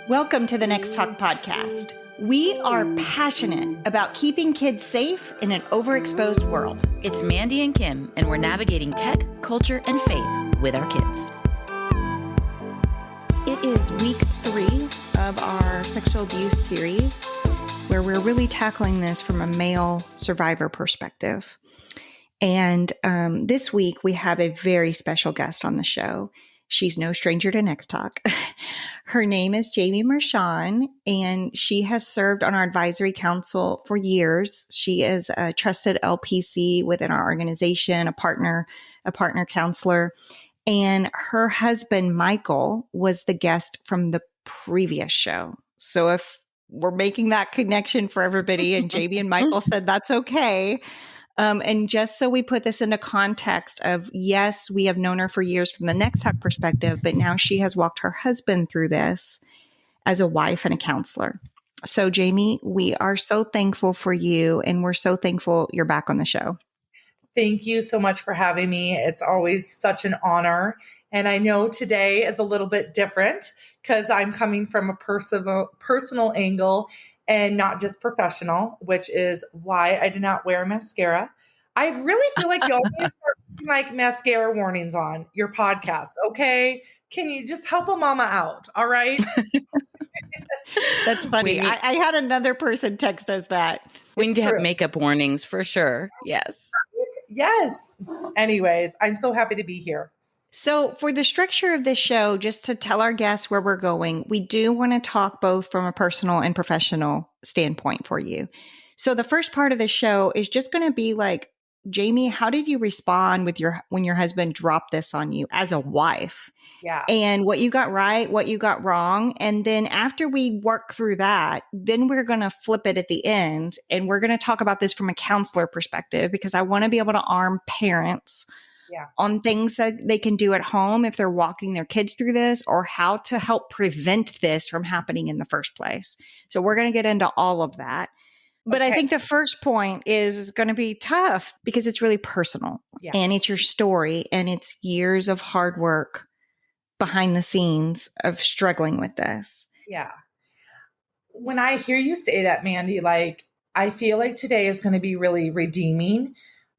Welcome to the Next Talk podcast. We are passionate about keeping kids safe in an overexposed world. It's Mandy and Kim, and we're navigating tech, culture, and faith with our kids. It is week 3 of our sexual abuse series, where we're really tackling this from a male survivor perspective. And this week, we have a very special guest on the show. She's no stranger to Next Talk. Her name is Jamie Mershon, and she has served on our advisory council for years. She is a trusted LPC within our organization, a partner counselor. And her husband, Michael, was the guest from the previous show. So if we're making that connection for everybody, and Jamie and Michael said that's okay. And just so we put this into context of, yes, we have known her for years from the Next Talk perspective, but now she has walked her husband through this as a wife and a counselor. So Jamie, we are so thankful for you, and we're so thankful you're back on the show. Thank you so much for having me. It's always such an honor. And I know today is a little bit different because I'm coming from a personal angle and not just professional, which is why I did not wear mascara. I really feel like y'all need to start putting like mascara warnings on your podcast. Okay. Can you just help a mama out? All right. That's funny. I had another person text us that. We need to have makeup warnings for sure. Yes. Yes. Anyways, I'm so happy to be here. So for the structure of this show, just to tell our guests where we're going, we do want to talk both from a personal and professional standpoint for you. So the first part of the show is just going to be like, Jamie, how did you respond when your husband dropped this on you as a wife? Yeah. And what you got right, what you got wrong. And then after we work through that, then we're going to flip it at the end. And we're going to talk about this from a counselor perspective, because I want to be able to arm parents on things that they can do at home if they're walking their kids through this, or how to help prevent this from happening in the first place. So we're going to get into all of that. But I think the first point is going to be tough because it's really personal and it's your story and it's years of hard work behind the scenes of struggling with this. Yeah. When I hear you say that, Mandy, like, I feel like today is going to be really redeeming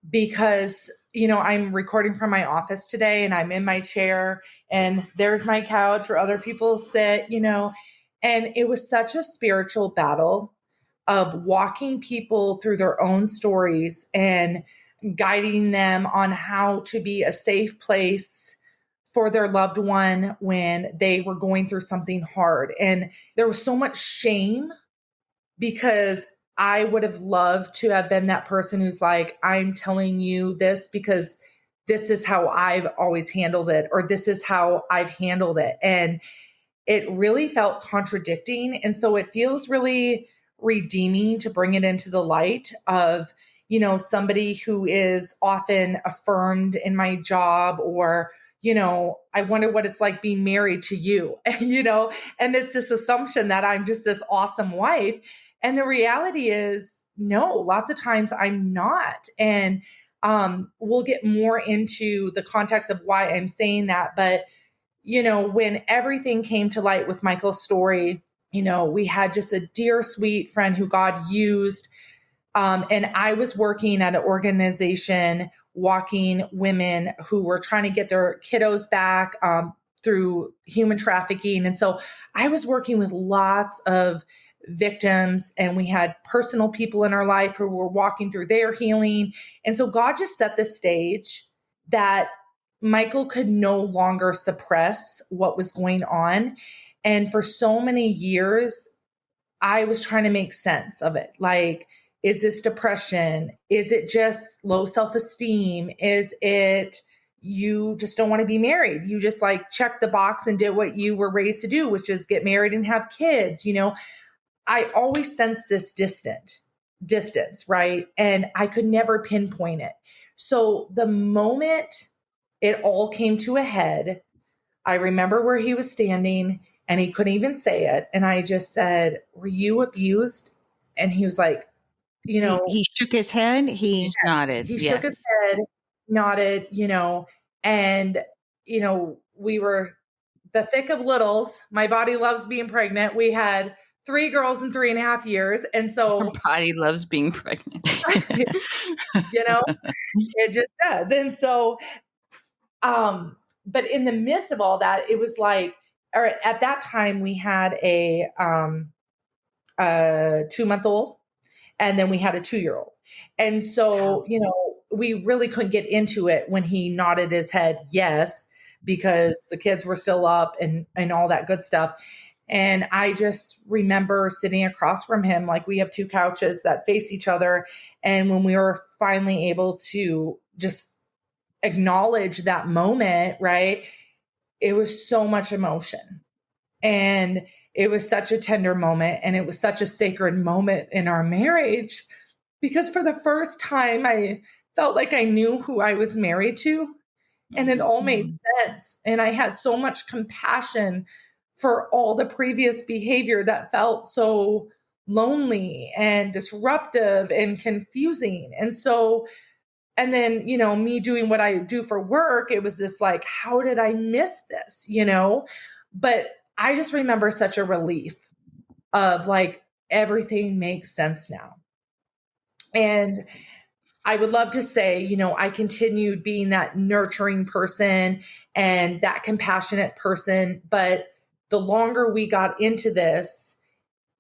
because, you know, I'm recording from my office today and I'm in my chair and there's my couch where other people sit, you know, and it was such a spiritual battle of walking people through their own stories and guiding them on how to be a safe place for their loved one when they were going through something hard. And there was so much shame because I would have loved to have been that person who's like, I'm telling you this because this is how I've always handled it, or this is how I've handled it. And it really felt contradicting. And so it feels really redeeming to bring it into the light of, you know, somebody who is often affirmed in my job, or, you know, I wonder what it's like being married to you, you know, and it's this assumption that I'm just this awesome wife. And the reality is, no, lots of times I'm not. And we'll get more into the context of why I'm saying that. But, you know, when everything came to light with Michael's story, you know, we had just a dear, sweet friend who God used. And I was working at an organization walking women who were trying to get their kiddos back through human trafficking. And so I was working with lots of victims, and we had personal people in our life who were walking through their healing. And so God just set the stage that Michael could no longer suppress what was going on. And for so many years, I was trying to make sense of it. Like, is this depression? Is it just low self-esteem? Is it you just don't want to be married? You just like checked the box and did what you were raised to do, which is get married and have kids. You know, I always sensed this distance, right? And I could never pinpoint it. So the moment it all came to a head, I remember where he was standing and he couldn't even say it. And I just said, "Were you abused?" And he was like, you know, he shook his head. He nodded. He shook his head, nodded, you know, and, you know, the thick of littles. My body loves being pregnant. We had 3 girls in 3.5 years. And Our so, body loves being pregnant. you know, it just does. And so, but in the midst of all that, it was like, or at that time we had a 2-month-old, and then we had a 2-year-old. And so, Wow. you know, we really couldn't get into it when he nodded his head yes, because the kids were still up and all that good stuff. And I just remember sitting across from him, like we have 2 couches that face each other. And when we were finally able to just acknowledge that moment, right? It was so much emotion. And it was such a tender moment. And it was such a sacred moment in our marriage, because for the first time, I felt like I knew who I was married to, and it all made sense. And I had so much compassion for all the previous behavior that felt so lonely and disruptive and confusing. And so, and then, you know, me doing what I do for work, it was this like, how did I miss this, you know? But I just remember such a relief of like, everything makes sense now. And I would love to say, you know, I continued being that nurturing person and that compassionate person. But the longer we got into this,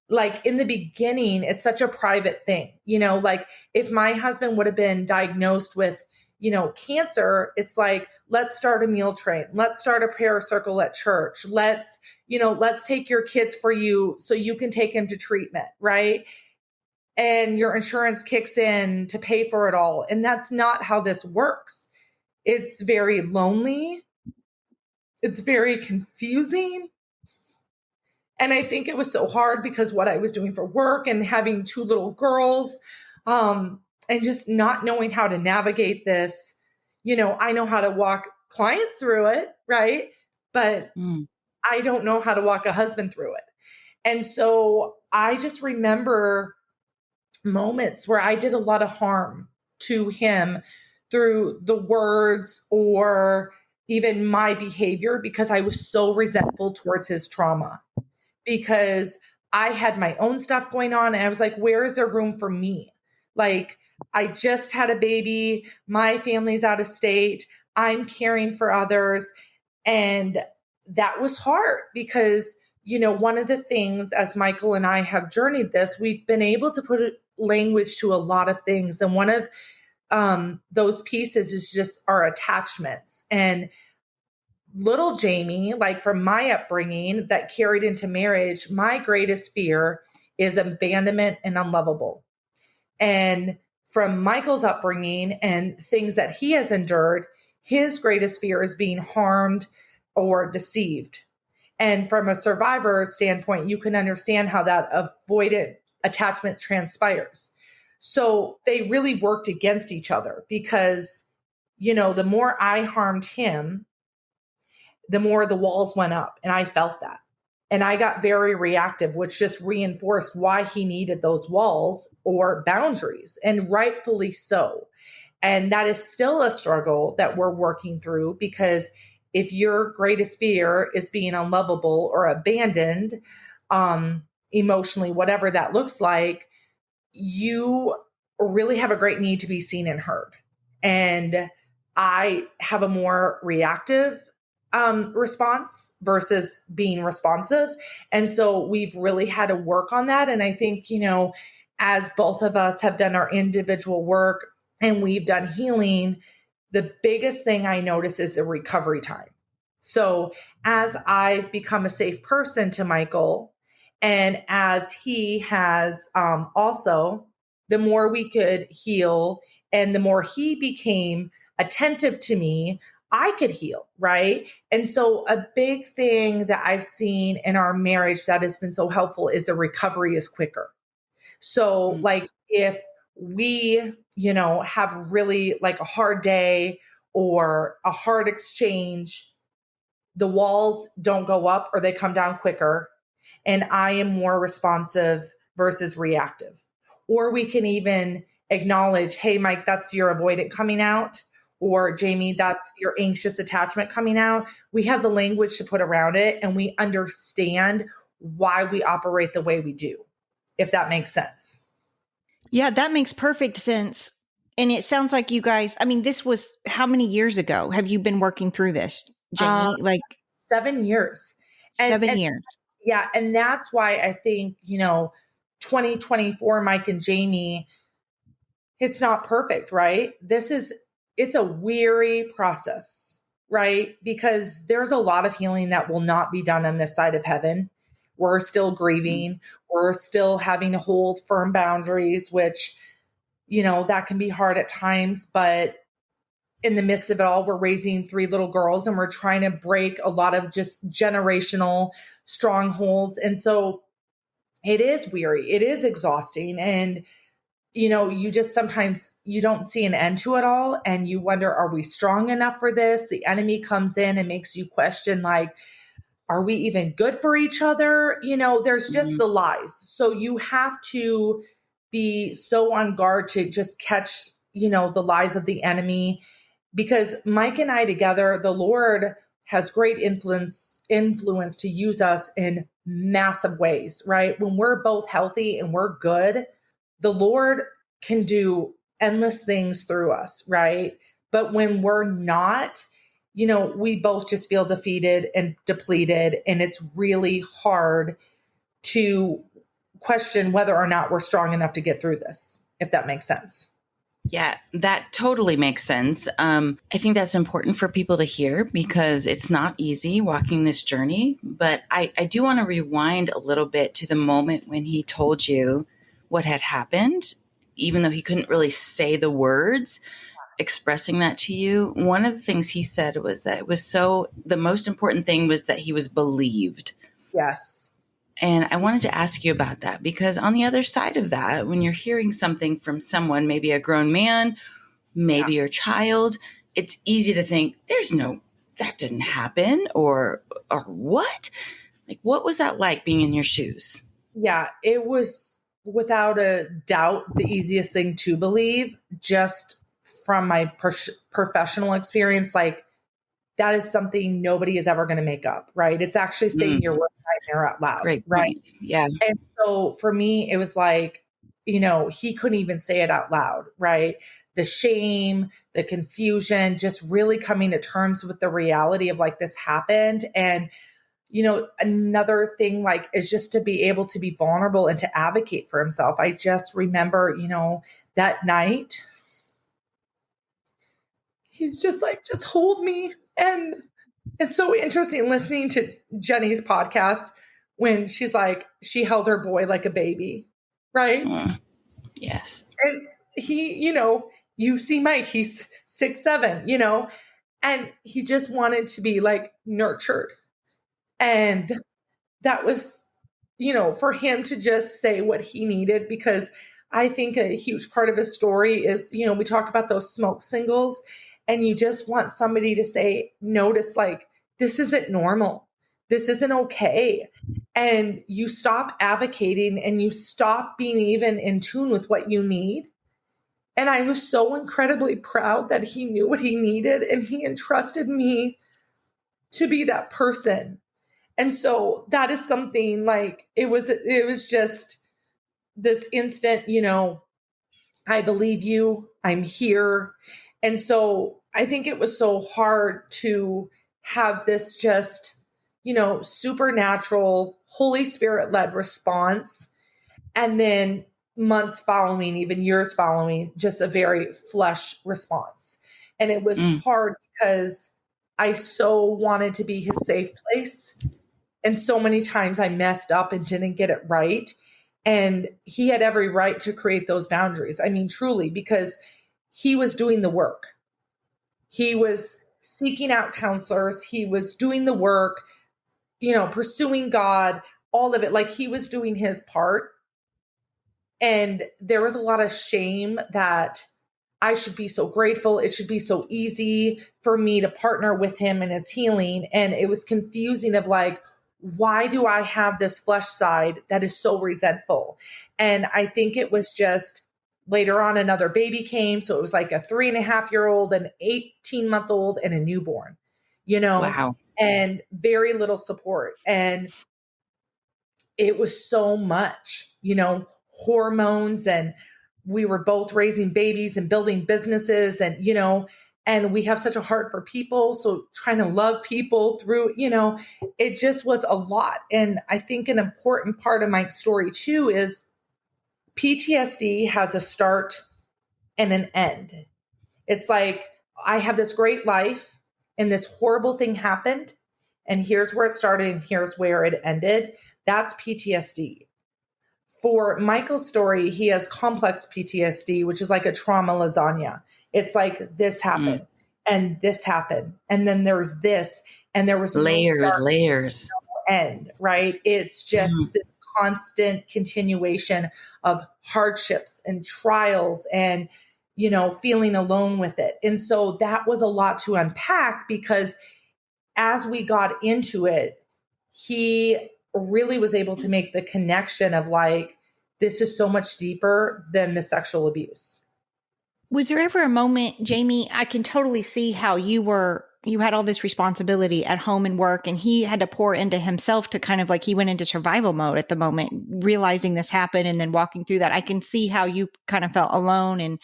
like in the beginning, it's such a private thing, you know, like if my husband would have been diagnosed with, you know, cancer, it's like, let's start a meal train. Let's start a prayer circle at church. Let's, you know, let's take your kids for you so you can take him to treatment, right? And your insurance kicks in to pay for it all. And that's not how this works. It's very lonely. It's very confusing. And I think it was so hard because what I was doing for work and having 2 little girls, and just not knowing how to navigate this. You know, I know how to walk clients through it, right? But I don't know how to walk a husband through it. And so I just remember moments where I did a lot of harm to him through the words or even my behavior, because I was so resentful towards his trauma, because I had my own stuff going on. And I was like, where is there room for me? Like, I just had a baby. My family's out of state. I'm caring for others. And that was hard because, you know, one of the things as Michael and I have journeyed this, we've been able to put language to a lot of things. And one of those pieces is just our attachments. And little Jamie, like from my upbringing that carried into marriage, my greatest fear is abandonment and unlovable. And from Michael's upbringing and things that he has endured, his greatest fear is being harmed or deceived. And from a survivor standpoint, you can understand how that avoidant attachment transpires. So they really worked against each other because, you know, the more I harmed him, the more the walls went up. And I felt that. And I got very reactive, which just reinforced why he needed those walls or boundaries, and rightfully so. And that is still a struggle that we're working through, because if your greatest fear is being unlovable or abandoned, emotionally, whatever that looks like, you really have a great need to be seen and heard. And I have a more reactive response versus being responsive. And so we've really had to work on that. And I think, you know, as both of us have done our individual work and we've done healing, the biggest thing I notice is the recovery time. So as I've become a safe person to Michael, and as he has also, the more we could heal and the more he became attentive to me, I could heal, right? And so a big thing that I've seen in our marriage that has been so helpful is the recovery is quicker. So like if we, you know, have really like a hard day or a hard exchange, the walls don't go up or they come down quicker. And I am more responsive versus reactive. Or we can even acknowledge, hey, Mike, that's your avoidant coming out. or Jamie, that's your anxious attachment coming out. We have the language to put around it, and we understand why we operate the way we do, if that makes sense. Yeah, that makes perfect sense. And it sounds like you guys, I mean, this was how many years ago have you been working through this, Jamie? Like 7 years. 7 years. Yeah. And that's why I think, 2024, Mike and Jamie, it's not perfect, right? It's a weary process, right? Because there's a lot of healing that will not be done on this side of heaven. We're still grieving. We're still having to hold firm boundaries, which, that can be hard at times. But in the midst of it all, we're raising 3 little girls and we're trying to break a lot of just generational strongholds. And so it is weary. It is exhausting. And you just sometimes you don't see an end to it all. And you wonder, are we strong enough for this? The enemy comes in and makes you question, like, are we even good for each other? There's just the lies. So you have to be so on guard to just catch, the lies of the enemy. Because Mike and I together, the Lord has great influence to use us in massive ways, right? When we're both healthy and we're good, the Lord can do endless things through us, right? But when we're not, we both just feel defeated and depleted. And it's really hard to question whether or not we're strong enough to get through this, if that makes sense. Yeah, that totally makes sense. I think that's important for people to hear because it's not easy walking this journey. But I do want to rewind a little bit to the moment when he told you what had happened, even though he couldn't really say the words expressing that to you. One of the things he said was that the most important thing was that he was believed. Yes. And I wanted to ask you about that because on the other side of that, when you're hearing something from someone, maybe a grown man, maybe your child, it's easy to think that didn't happen or what? Like, what was that like being in your shoes? Yeah, it was without a doubt the easiest thing to believe, just from my professional experience. Like, that is something nobody is ever going to make up, right? It's actually saying your worst nightmare out loud, Great right? point. Yeah. And so for me, it was like, he couldn't even say it out loud, right? The shame, the confusion, just really coming to terms with the reality of like, this happened. And, another thing like is just to be able to be vulnerable and to advocate for himself. I just remember, that night, he's just like, just hold me. And it's so interesting listening to Jenny's podcast when she's like, she held her boy like a baby, right? Yes. And he, you see Mike, he's 6'7", and he just wanted to be like nurtured. And that was, for him to just say what he needed, because I think a huge part of his story is, we talk about those smoke signals and you just want somebody to say, notice, like, this isn't normal. This isn't okay. And you stop advocating and you stop being even in tune with what you need. And I was so incredibly proud that he knew what he needed and he entrusted me to be that person. And so that is something like, it was just this instant, I believe you, I'm here. And so I think it was so hard to have this just, supernatural, Holy Spirit led response. And then months following, even years following, just a very flesh response. And it was hard because I so wanted to be his safe place. And so many times I messed up and didn't get it right. And he had every right to create those boundaries. I mean, truly, because he was doing the work. He was seeking out counselors. He was doing the work, pursuing God, all of it. Like, he was doing his part. And there was a lot of shame that I should be so grateful. It should be so easy for me to partner with him in his healing. And it was confusing of like, why do I have this flesh side that is so resentful? And I think it was just later on, another baby came. So it was like a 3.5-year-old, an 18-month-old, and a newborn, Wow. and very little support. And it was so much, hormones, and we were both raising babies and building businesses, and we have such a heart for people. So trying to love people through, it just was a lot. And I think an important part of my story too is PTSD has a start and an end. It's like, I have this great life and this horrible thing happened, and here's where it started and here's where it ended. That's PTSD. For Michael's story, he has complex PTSD, which is like a trauma lasagna. It's like this Mm. happened and this happened, and then there's this, and there was no Layers. end, right? It's just this constant continuation of hardships and trials and, feeling alone with it. And so that was a lot to unpack, because as we got into it, he really was able to make the connection of like, this is so much deeper than the sexual abuse. Was there ever a moment, Jamie, I can totally see how you had all this responsibility at home and work, and he had to pour into himself to kind of like, he went into survival mode at the moment, realizing this happened and then walking through that. I can see how you kind of felt alone and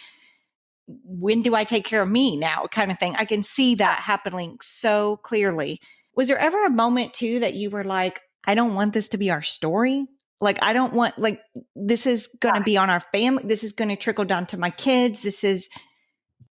when do I take care of me now kind of thing. I can see that happening so clearly. Was there ever a moment too that you were like, I don't want this to be our story? Like, I don't want, like, this is going to be on our family. This is going to trickle down to my kids. This is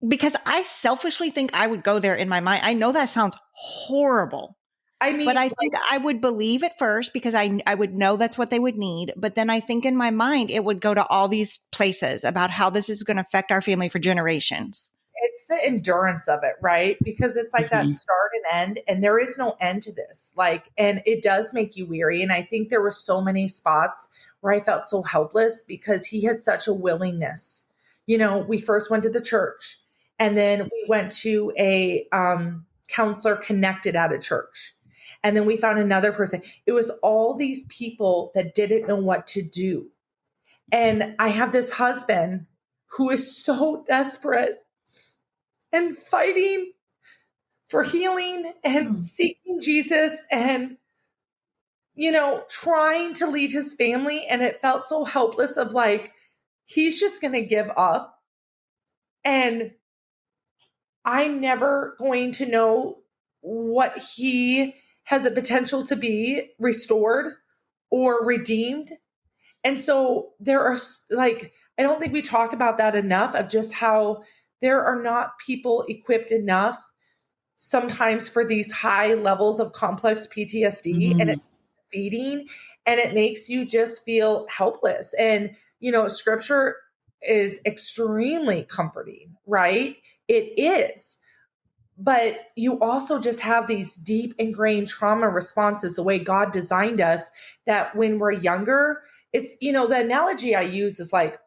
because I selfishly think I would go there in my mind. I know that sounds horrible. I mean, but I think I would believe it first because I would know that's what they would need. But then I think in my mind, it would go to all these places about how this is going to affect our family for generations. it's the endurance of it, right? Because it's like that start and end, and there is no end to this. Like, and it does make you weary. And I think there were so many spots where I felt so helpless because he had such a willingness. We first went to the church, and then we went to a counselor connected at a church. And then we found another person. It was all these people that didn't know what to do. And I have this husband who is so desperate and fighting for healing and seeking Jesus and, trying to lead his family. And it felt so helpless of like, he's just going to give up. And I'm never going to know what he has a potential to be restored or redeemed. And so there are like, I don't think we talk about that enough, of just how there are not people equipped enough sometimes for these high levels of complex PTSD, and it's defeating, and it makes you just feel helpless. And, scripture is extremely comforting, right? It is. But you also just have these deep ingrained trauma responses, the way God designed us, that when we're younger, it's, the analogy I use is like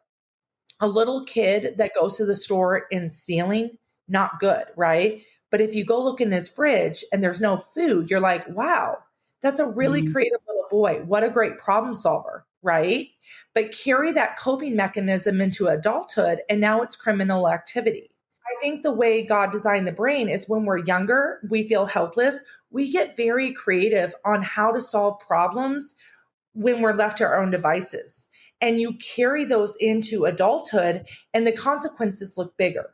a little kid that goes to the store and stealing, not good, right? But if you go look in his fridge and there's no food, you're like, wow, that's a really creative little boy. What a great problem solver, right? But carry that coping mechanism into adulthood, and now it's criminal activity. I think the way God designed the brain is when we're younger, we feel helpless. We get very creative on how to solve problems when we're left to our own devices. And you carry those into adulthood, and the consequences look bigger.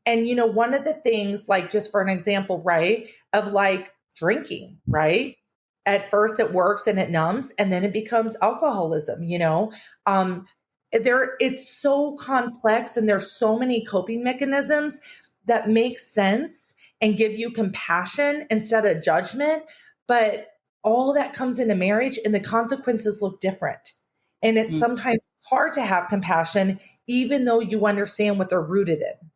And, one of the things, like, just for an example, right, of like drinking, right? At first it works and it numbs, and then it becomes alcoholism, it's so complex, and there's so many coping mechanisms that make sense and give you compassion instead of judgment. But all that comes into marriage, and the consequences look different. And it's sometimes hard to have compassion, even though you understand what they're rooted in.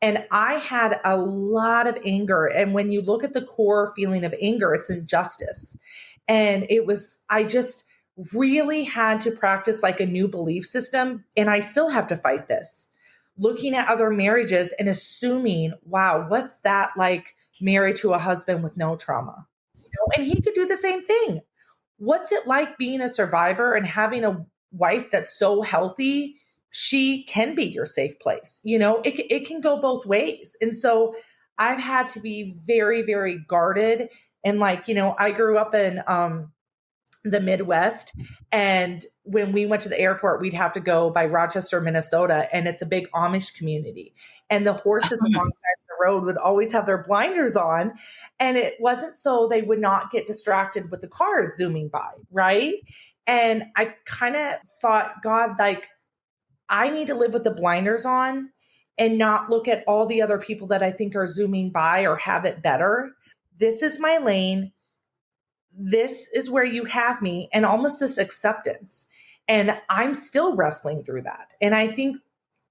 And I had a lot of anger. And when you look at the core feeling of anger, it's injustice. And I just really had to practice like a new belief system. And I still have to fight this. Looking at other marriages and assuming, wow, what's that like, married to a husband with no trauma? And he could do the same thing. What's it like being a survivor and having a wife that's so healthy, she can be your safe place. It can go both ways. And so I've had to be very, very guarded. And like, I grew up in the Midwest. And when we went to the airport, we'd have to go by Rochester, Minnesota, and it's a big Amish community. And the horses alongside the road would always have their blinders on. And it wasn't so they would not get distracted with the cars zooming by, right? And I kind of thought, God, like, I need to live with the blinders on and not look at all the other people that I think are zooming by or have it better. This is my lane. This is where you have me, and almost this acceptance. And I'm still wrestling through that. And I think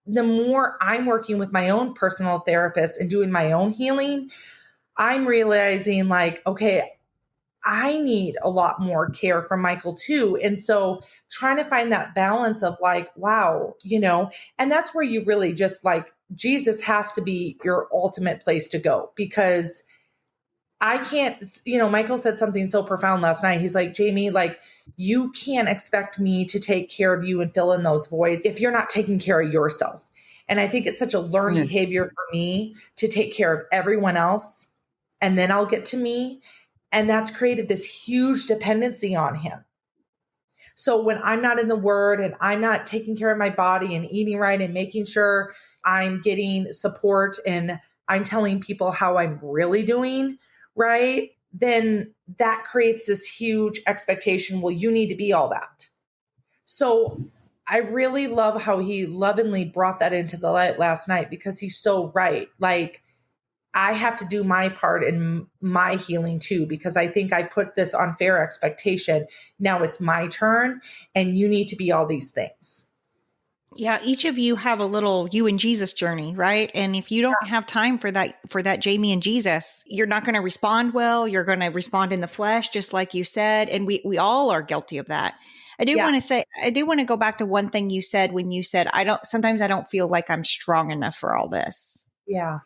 the more I'm working with my own personal therapist and doing my own healing, I'm realizing like, okay, I need a lot more care from Michael too. And so trying to find that balance of like, wow, and that's where you really just like, Jesus has to be your ultimate place to go, because I can't, Michael said something so profound last night. He's like, Jamie, like, you can't expect me to take care of you and fill in those voids if you're not taking care of yourself. And I think it's such a learned behavior for me to take care of everyone else, and then I'll get to me. And that's created this huge dependency on him. So when I'm not in the word and I'm not taking care of my body and eating right and making sure I'm getting support and I'm telling people how I'm really doing, right, then that creates this huge expectation. Well, you need to be all that. So I really love how he lovingly brought that into the light last night, because he's so right. Like, I have to do my part in my healing too, because I think I put this unfair expectation. Now it's my turn and you need to be all these things. Yeah, each of you have a little you and Jesus journey, right? And if you don't have time for that Jamie and Jesus, you're not going to respond well. You're going to respond in the flesh, just like you said. And we all are guilty of that. I do want to go back to one thing you said when you said, sometimes I don't feel like I'm strong enough for all this. Yeah.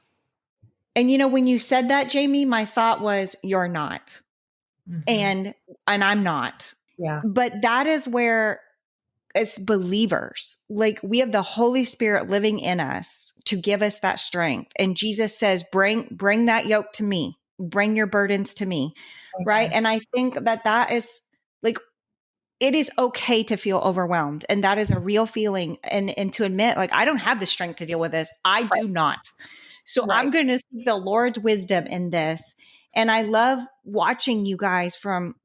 And when you said that, Jamie, my thought was, you're not. Mm-hmm. And I'm not. Yeah. But that is where, as believers, like, we have the Holy Spirit living in us to give us that strength. And Jesus says, bring that yoke to me, bring your burdens to me. Okay. Right. And I think that is like, it is okay to feel overwhelmed. And that is a real feeling. And to admit, like, I don't have the strength to deal with this. I do not. So I'm going to seek the Lord's wisdom in this. And I love watching you guys from,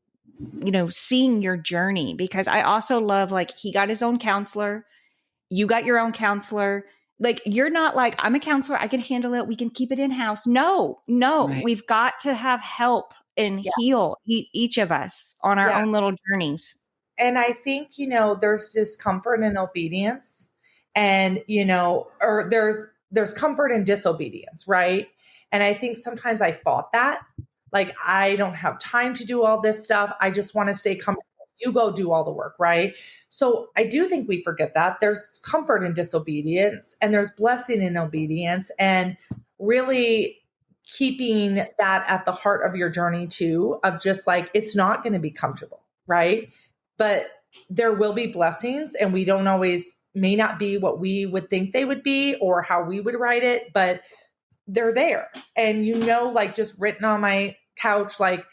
seeing your journey, because I also love, like, he got his own counselor. You got your own counselor. Like, you're not like, I'm a counselor, I can handle it, we can keep it in house. No, right. We've got to have help and heal each of us on our own little journeys. And I think, there's discomfort in obedience, and, or there's comfort in disobedience, right? And I think sometimes I fought that. Like, I don't have time to do all this stuff. I just want to stay comfortable. You go do all the work, right? So I do think we forget that there's comfort in disobedience and there's blessing in obedience, and really keeping that at the heart of your journey too, of just like, it's not going to be comfortable, right? But there will be blessings, and we don't always, may not be what we would think they would be or how we would write it, but they're there. And, like, just written on my couch, like,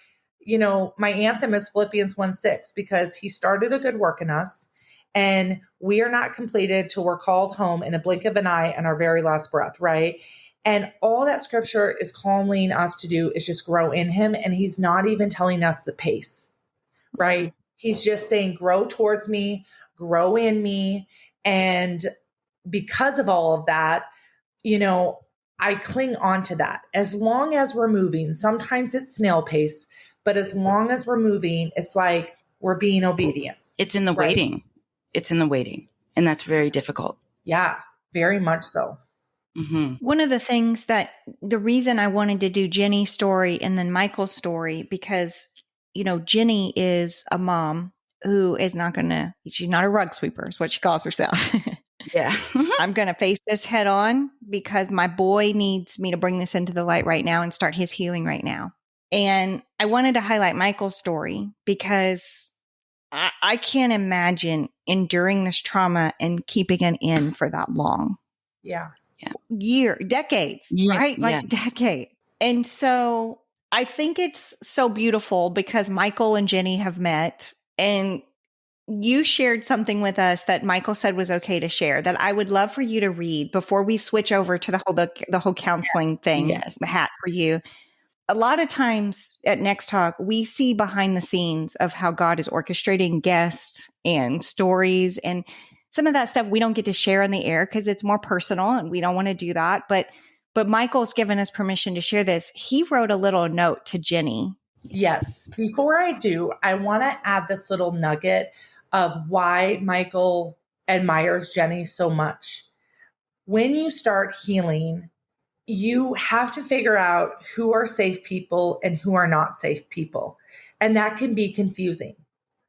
my anthem is Philippians 1:6, because he started a good work in us, and we are not completed till we're called home in a blink of an eye and our very last breath, right? And all that scripture is calling us to do is just grow in him. And he's not even telling us the pace, right? He's just saying, grow towards me, grow in me. And because of all of that, I cling on to that. As long as we're moving, sometimes it's snail pace, but as long as we're moving, it's like we're being obedient. It's in the waiting. It's in the waiting. And that's very difficult. Yeah, very much so. Mm-hmm. One of the things the reason I wanted to do Jenny's story and then Michael's story, because Jenny is a mom who is she's not a rug sweeper, is what she calls herself. Yeah. I'm going to face this head on, because my boy needs me to bring this into the light right now and start his healing right now. And I wanted to highlight Michael's story, because I can't imagine enduring this trauma and keeping it in for that long. Yeah. Decades, Yeah. right? Yeah. Like decade. And so I think it's so beautiful because Michael and Jenny have met, and you shared something with us that Michael said was okay to share that I would love for you to read before we switch over to the whole counseling thing Yes. hat for you. A lot of times at Next Talk, we see behind the scenes of how God is orchestrating guests and stories. And some of that stuff we don't get to share on the air because it's more personal and we don't want to do that. But Michael's given us permission to share this. He wrote a little note to Jenny. Yes. Before I do, I want to add this little nugget of why Michael admires Jenny so much. When you start healing, you have to figure out who are safe people and who are not safe people. And that can be confusing,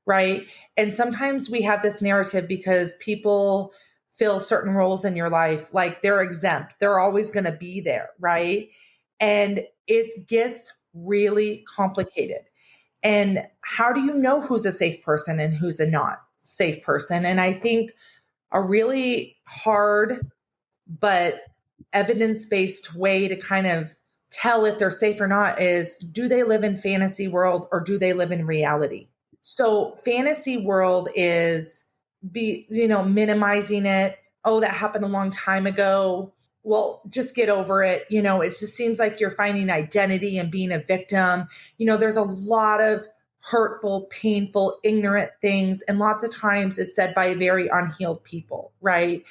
right? And sometimes we have this narrative because people fill certain roles in your life, like they're exempt, they're always going to be there, right? And it gets really complicated. And how do you know who's a safe person and who's a not safe person? And I think a really hard but evidence-based way to kind of tell if they're safe or not is, do they live in fantasy world or do they live in reality? So fantasy world is minimizing it. Oh, that happened a long time ago. Well, just get over it. It just seems like you're finding identity and being a victim. There's a lot of hurtful, painful, ignorant things. And lots of times it's said by very unhealed people, right?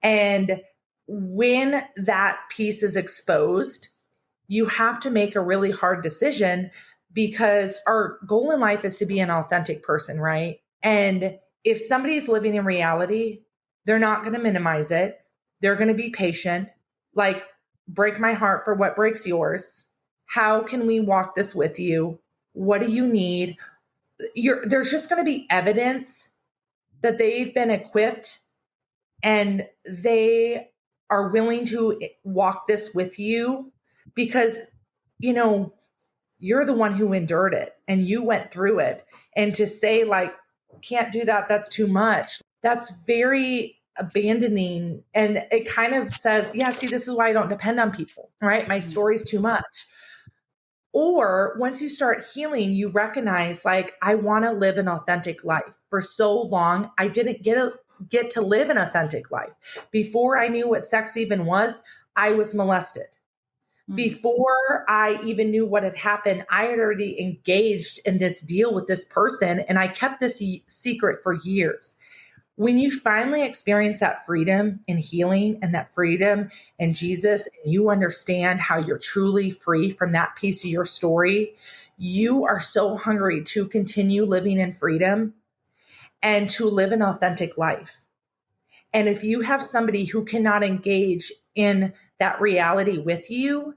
And when that piece is exposed, you have to make a really hard decision because our goal in life is to be an authentic person, right? And if somebody's living in reality, they're not going to minimize it. They're going to be patient, like, break my heart for what breaks yours. How can we walk this with you? What do you need? There's just going to be evidence that they've been equipped and they are willing to walk this with you because, you're the one who endured it and you went through it. And to say, like, can't do that, that's too much, that's very abandoning. And it kind of says, yeah, see, this is why I don't depend on people, right? My story's too much. Or once you start healing, you recognize, like, I want to live an authentic life. For so long, I didn't get to live an authentic life. Before I knew what sex even was, I was molested. Before I even knew what had happened, I had already engaged in this deal with this person, and I kept this secret for years. When you finally experience that freedom in healing and that freedom in Jesus, and you understand how you're truly free from that piece of your story, you are so hungry to continue living in freedom and to live an authentic life. And if you have somebody who cannot engage in that reality with you,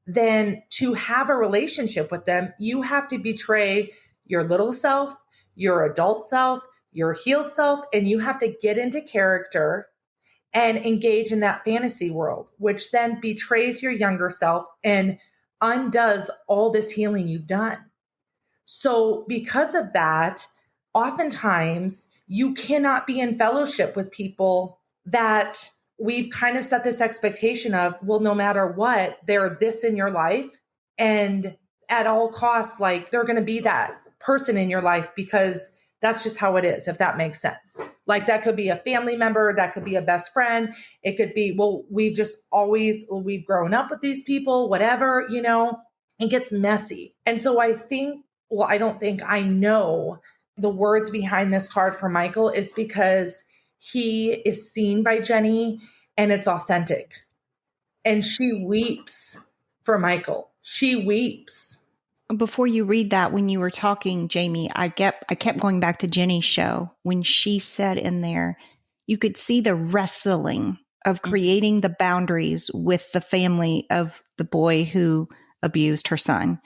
then to have a relationship with them, you have to betray your little self, your adult self, your healed self, and you have to get into character and engage in that fantasy world, which then betrays your younger self and undoes all this healing you've done. So because of that, oftentimes you cannot be in fellowship with people that we've kind of set this expectation of, well, no matter what, they're this in your life. And at all costs, like, they're going to be that person in your life because that's just how it is, if that makes sense. Like, that could be a family member, that could be a best friend. It could be, well, we've grown up with these people, whatever, it gets messy. And so I know the words behind this card for Michael is because he is seen by Jenny and it's authentic. And she weeps for Michael. She weeps. Before you read that, when you were talking, Jamie, I kept going back to Jenny's show when she said in there, you could see the wrestling of creating the boundaries with the family of the boy who abused her son.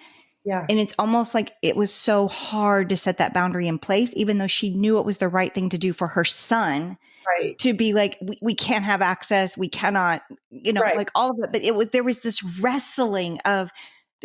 Yeah. And it's almost like it was so hard to set that boundary in place, even though she knew it was the right thing to do for her son. Right. To be like, we can't have access. We cannot, Right. like all of it. But there was this wrestling of,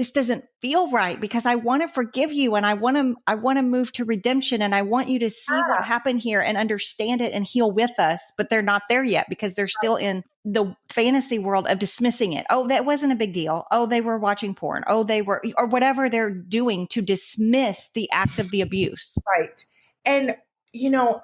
this doesn't feel right because I want to forgive you and I want to move to redemption and I want you to see what happened here and understand it and heal with us. But they're not there yet because they're still in the fantasy world of dismissing it. Oh, that wasn't a big deal. Oh, they were watching porn. Oh, they were, or whatever they're doing to dismiss the act of the abuse. Right. And,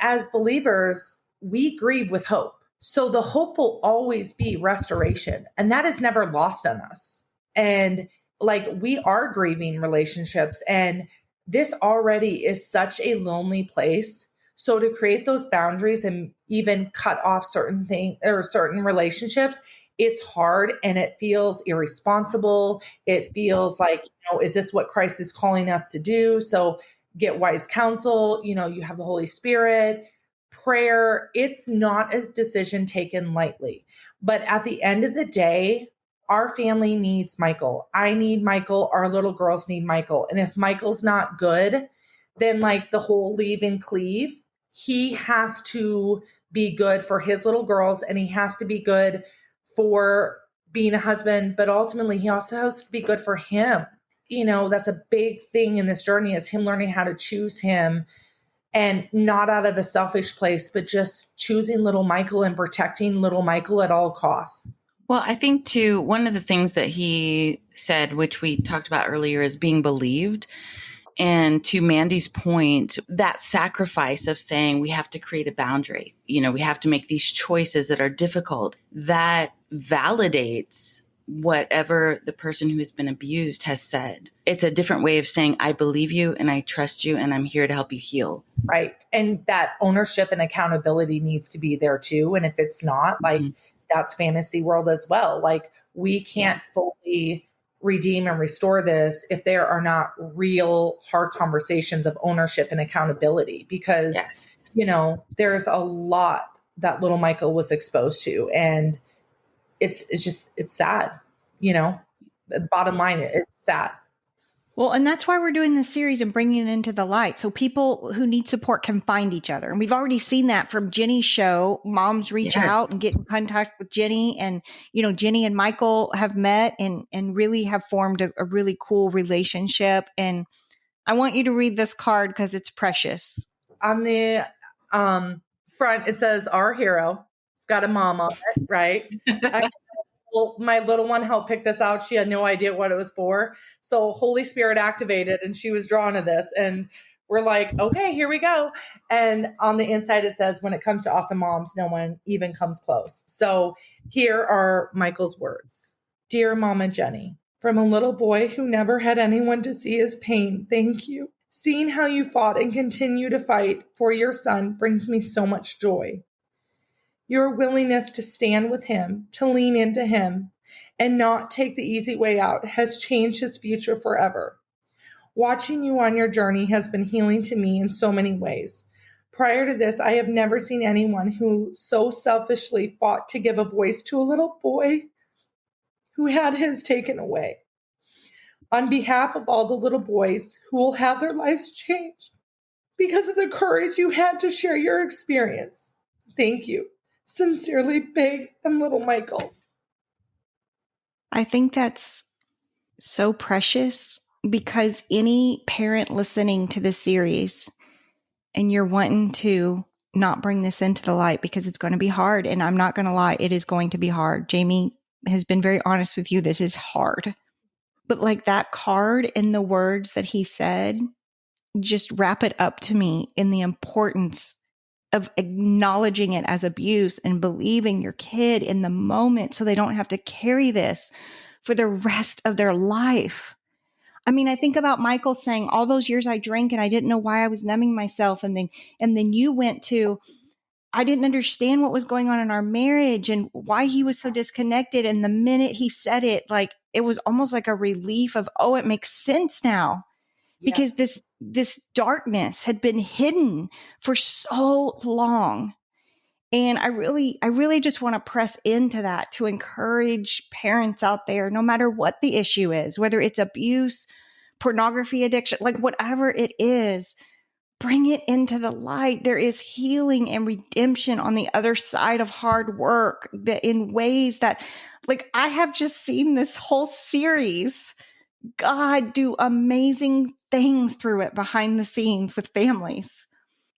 as believers, we grieve with hope. So the hope will always be restoration. And that is never lost on us. And like we are grieving relationships. And this already is such a lonely place. So to create those boundaries and even cut off certain things or certain relationships, it's hard and it feels irresponsible. It feels like, is this what Christ is calling us to do? So get wise counsel. You have the Holy Spirit, prayer. It's not a decision taken lightly. But at the end of the day, our family needs Michael. I need Michael. Our little girls need Michael. And if Michael's not good, then like the whole leave and cleave, he has to be good for his little girls and he has to be good for being a husband, but ultimately he also has to be good for him. That's a big thing in this journey is him learning how to choose him and not out of a selfish place, but just choosing little Michael and protecting little Michael at all costs. Well, I think too, one of the things that he said, which we talked about earlier, is being believed. And to Mandy's point, that sacrifice of saying we have to create a boundary, we have to make these choices that are difficult, that validates whatever the person who has been abused has said. It's a different way of saying, I believe you and I trust you and I'm here to help you heal. Right. And that ownership and accountability needs to be there too. And if it's not, like that's fantasy world as well. Like we can't fully redeem and restore this if there are not real hard conversations of ownership and accountability because, there's a lot that little Michael was exposed to and it's sad, bottom line, it's sad. Well, and that's why we're doing this series and bringing it into the light. So people who need support can find each other. And we've already seen that from Jenny's show. Moms reach out and get in contact with Jenny. And, Jenny and Michael have met and really have formed a really cool relationship. And I want you to read this card because it's precious. On the front, it says, our hero. It's got a mom on it, right? My little one helped pick this out. She had no idea what it was for. So Holy Spirit activated and she was drawn to this. And we're like, okay, here we go. And on the inside, it says, when it comes to awesome moms, no one even comes close. So here are Michael's words. Dear Mama Jenny, from a little boy who never had anyone to see his pain, thank you. Seeing how you fought and continue to fight for your son brings me so much joy. Your willingness to stand with him, to lean into him, and not take the easy way out has changed his future forever. Watching you on your journey has been healing to me in so many ways. Prior to this, I have never seen anyone who so selfishly fought to give a voice to a little boy who had his taken away. On behalf of all the little boys who will have their lives changed because of the courage you had to share your experience, thank you. Sincerely, Big and Little Michael. I think that's so precious because any parent listening to this series and you're wanting to not bring this into the light because it's going to be hard. And I'm not going to lie, it is going to be hard. Jamie has been very honest with you. This is hard. But like that card and the words that he said, just wrap it up to me in the importance of acknowledging it as abuse and believing your kid in the moment so they don't have to carry this for the rest of their life. I mean, I think about Michael saying all those years I drank and I didn't know why I was numbing myself. And then you went to, I didn't understand what was going on in our marriage and why he was so disconnected. And the minute he said it, like, it was almost like a relief of, oh, it makes sense now. Because this darkness had been hidden for so long. And I really just want to press into that to encourage parents out there, no matter what the issue is, whether it's abuse, pornography addiction, like whatever it is, bring it into the light. There is healing and redemption on the other side of hard work that in ways that, like, I have just seen this whole series God do amazing things through it behind the scenes with families.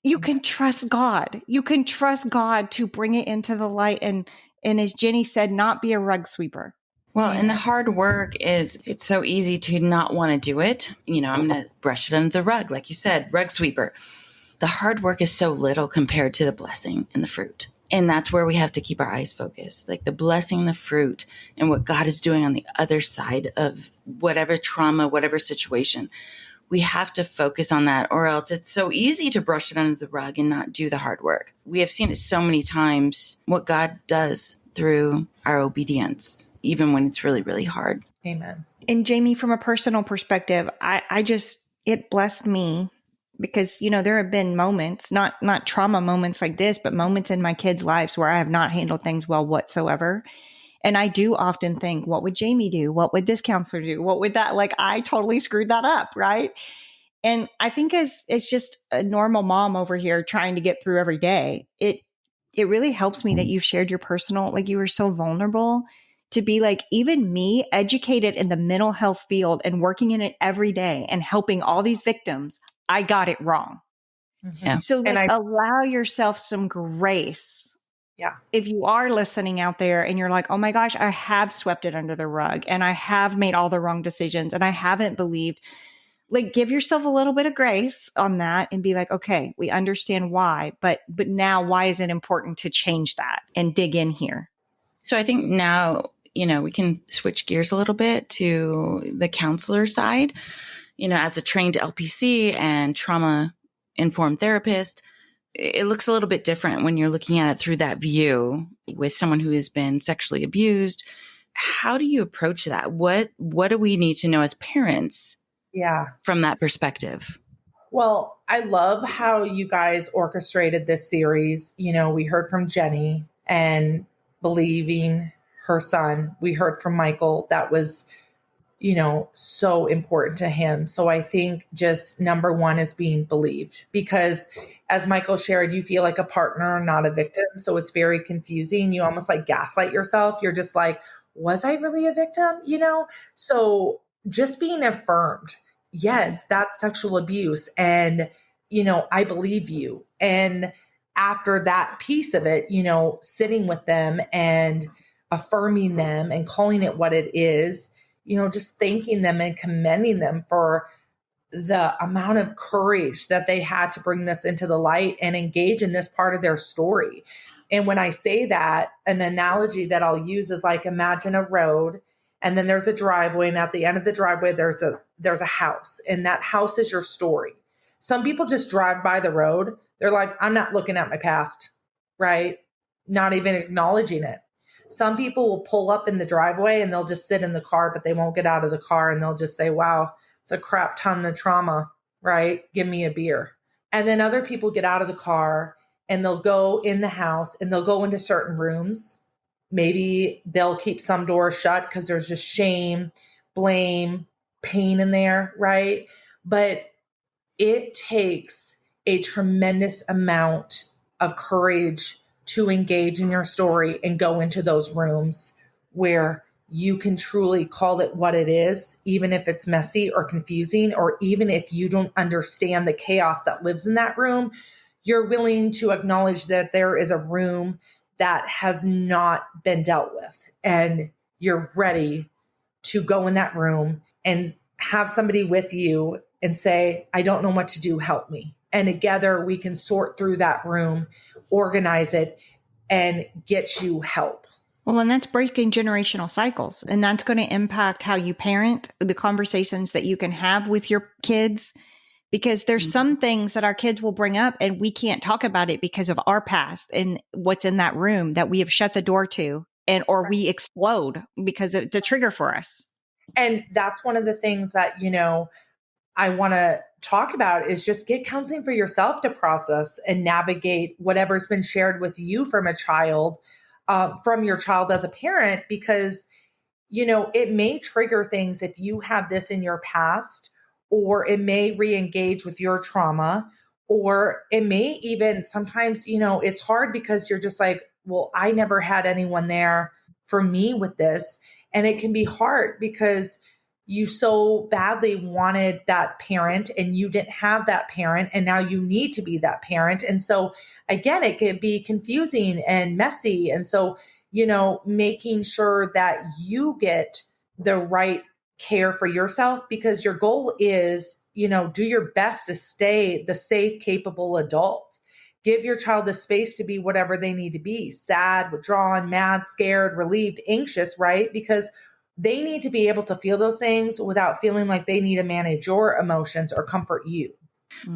You can trust God. You can trust God to bring it into the light and as Jenny said, not be a rug sweeper. Well, and the Amen. hard work is, it's so easy to not want to do it. I'm going to brush it under the rug. Like you said, rug sweeper. The hard work is so little compared to the blessing and the fruit. And that's where we have to keep our eyes focused, like the blessing, the fruit, and what God is doing on the other side of whatever trauma, whatever situation. We have to focus on that, or else it's so easy to brush it under the rug and not do the hard work. We have seen it so many times, what God does through our obedience, even when it's really, really hard. Amen. And Jamie, from a personal perspective, it blessed me because, there have been moments, not trauma moments like this, but moments in my kids' lives where I have not handled things well whatsoever. And I do often think, what would Jamie do? What would this counselor do? What would that, like, I totally screwed that up. Right. And I think as it's just a normal mom over here trying to get through every day, it really helps me that you've shared your personal, like you were so vulnerable to be like, even me, educated in the mental health field and working in it every day and helping all these victims, I got it wrong. Yeah. So like allow yourself some grace. Yeah. If you are listening out there and you're like, oh my gosh, I have swept it under the rug and I have made all the wrong decisions and I haven't believed, like give yourself a little bit of grace on that and be like, okay, we understand why, but now why is it important to change that and dig in here? So I think now, we can switch gears a little bit to the counselor side. As a trained LPC and trauma informed therapist, it looks a little bit different when you're looking at it through that view with someone who has been sexually abused. How do you approach that? What do we need to know as parents? Yeah. From that perspective? Well, I love how you guys orchestrated this series. We heard from Jenny and believing her son. We heard from Michael. That was, so important to him. So I think just number one is being believed, because as Michael shared, you feel like a partner, not a victim. So it's very confusing. You almost like gaslight yourself. You're just like, was I really a victim? So just being affirmed. Yes, that's sexual abuse. And, I believe you. And after that piece of it, sitting with them and affirming them and calling it what it is, just thanking them and commending them for the amount of courage that they had to bring this into the light and engage in this part of their story. And when I say that, an analogy that I'll use is like, imagine a road and then there's a driveway, and at the end of the driveway, there's a house, and that house is your story. Some people just drive by the road. They're like, I'm not looking at my past, right? Not even acknowledging it. Some people will pull up in the driveway and they'll just sit in the car, but they won't get out of the car, and they'll just say, wow, it's a crap ton of trauma, right? Give me a beer. And then other people get out of the car and they'll go in the house and they'll go into certain rooms. Maybe they'll keep some doors shut because there's just shame, blame, pain in there, right? But it takes a tremendous amount of courage to engage in your story and go into those rooms where you can truly call it what it is, even if it's messy or confusing, or even if you don't understand the chaos that lives in that room. You're willing to acknowledge that there is a room that has not been dealt with, and you're ready to go in that room and have somebody with you and say, I don't know what to do, help me. And together we can sort through that room, organize it, and get you help. Well, and that's breaking generational cycles. And that's going to impact how you parent, the conversations that you can have with your kids, because there's some things that our kids will bring up and we can't talk about it because of our past and what's in that room that we have shut the door to, or we explode because it's a trigger for us. And that's one of the things that, I want to talk about is just get counseling for yourself to process and navigate whatever's been shared with you from a child, from your child as a parent, because, it may trigger things if you have this in your past, or it may re-engage with your trauma, or it may even sometimes, it's hard because you're just like, well, I never had anyone there for me with this. And it can be hard because you so badly wanted that parent and you didn't have that parent, and now you need to be that parent. And so again, it could be confusing and messy. And so, making sure that you get the right care for yourself, because your goal is, do your best to stay the safe, capable adult. Give your child the space to be whatever they need to be: sad, withdrawn, mad, scared, relieved, anxious, right? Because they need to be able to feel those things without feeling like they need to manage your emotions or comfort you.